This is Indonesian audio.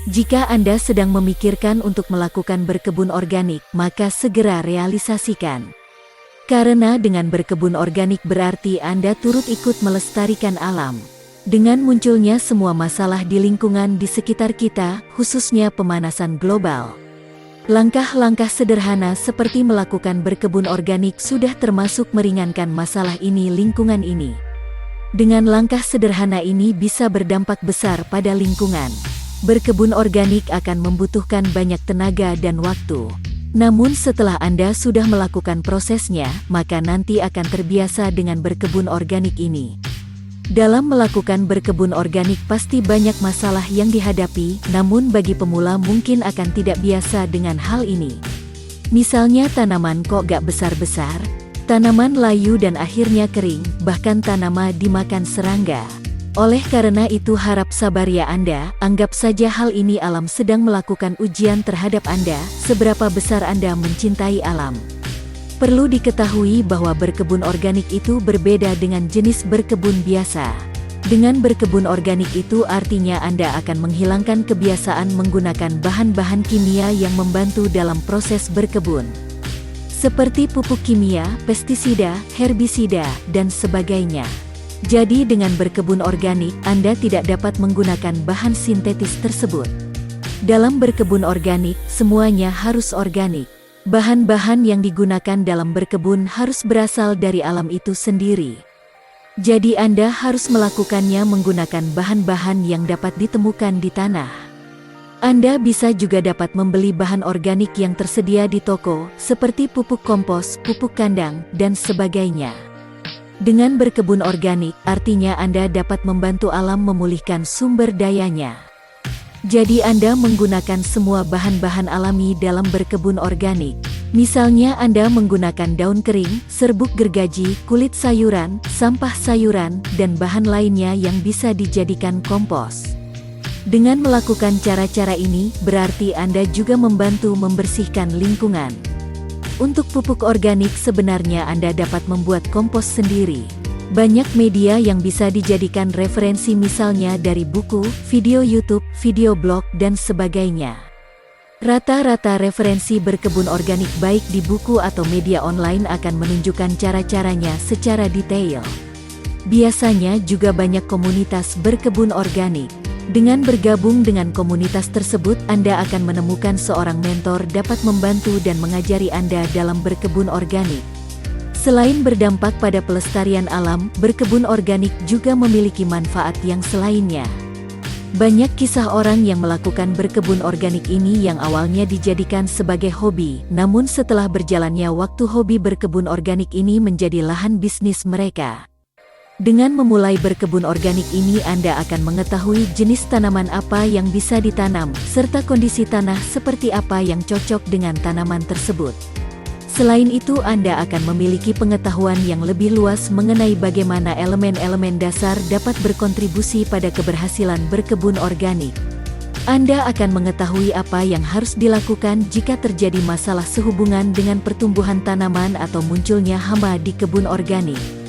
Jika Anda sedang memikirkan untuk melakukan berkebun organik, maka segera realisasikan. Karena dengan berkebun organik berarti Anda turut ikut melestarikan alam. Dengan munculnya semua masalah di lingkungan di sekitar kita, khususnya pemanasan global, langkah-langkah sederhana seperti melakukan berkebun organik sudah termasuk meringankan masalah ini lingkungan ini. Dengan langkah sederhana ini bisa berdampak besar pada lingkungan. Berkebun organik akan membutuhkan banyak tenaga dan waktu. Namun setelah Anda sudah melakukan prosesnya, maka nanti akan terbiasa dengan berkebun organik ini. Dalam melakukan berkebun organik pasti banyak masalah yang dihadapi, namun bagi pemula mungkin akan tidak biasa dengan hal ini. Misalnya tanaman kok gak besar-besar, tanaman layu dan akhirnya kering, bahkan tanaman dimakan serangga. Oleh karena itu harap sabar ya Anda, anggap saja hal ini alam sedang melakukan ujian terhadap Anda, seberapa besar Anda mencintai alam. Perlu diketahui bahwa berkebun organik itu berbeda dengan jenis berkebun biasa. Dengan berkebun organik itu artinya Anda akan menghilangkan kebiasaan menggunakan bahan-bahan kimia yang membantu dalam proses berkebun. Seperti pupuk kimia, pestisida, herbisida, dan sebagainya. Jadi dengan berkebun organik, Anda tidak dapat menggunakan bahan sintetis tersebut. Dalam berkebun organik, semuanya harus organik. Bahan-bahan yang digunakan dalam berkebun harus berasal dari alam itu sendiri. Jadi Anda harus melakukannya menggunakan bahan-bahan yang dapat ditemukan di tanah. Anda bisa juga dapat membeli bahan organik yang tersedia di toko, seperti pupuk kompos, pupuk kandang, dan sebagainya. Dengan berkebun organik, artinya Anda dapat membantu alam memulihkan sumber dayanya. Jadi Anda menggunakan semua bahan-bahan alami dalam berkebun organik. Misalnya Anda menggunakan daun kering, serbuk gergaji, kulit sayuran, sampah sayuran, dan bahan lainnya yang bisa dijadikan kompos. Dengan melakukan cara-cara ini, berarti Anda juga membantu membersihkan lingkungan. Untuk pupuk organik sebenarnya Anda dapat membuat kompos sendiri. Banyak media yang bisa dijadikan referensi misalnya dari buku, video YouTube, video blog, dan sebagainya. Rata-rata referensi berkebun organik baik di buku atau media online akan menunjukkan cara-caranya secara detail. Biasanya juga banyak komunitas berkebun organik. Dengan bergabung dengan komunitas tersebut, Anda akan menemukan seorang mentor dapat membantu dan mengajari Anda dalam berkebun organik. Selain berdampak pada pelestarian alam, berkebun organik juga memiliki manfaat yang selainnya. Banyak kisah orang yang melakukan berkebun organik ini yang awalnya dijadikan sebagai hobi, namun setelah berjalannya waktu hobi berkebun organik ini menjadi lahan bisnis mereka. Dengan memulai berkebun organik ini Anda akan mengetahui jenis tanaman apa yang bisa ditanam, serta kondisi tanah seperti apa yang cocok dengan tanaman tersebut. Selain itu Anda akan memiliki pengetahuan yang lebih luas mengenai bagaimana elemen-elemen dasar dapat berkontribusi pada keberhasilan berkebun organik. Anda akan mengetahui apa yang harus dilakukan jika terjadi masalah sehubungan dengan pertumbuhan tanaman atau munculnya hama di kebun organik.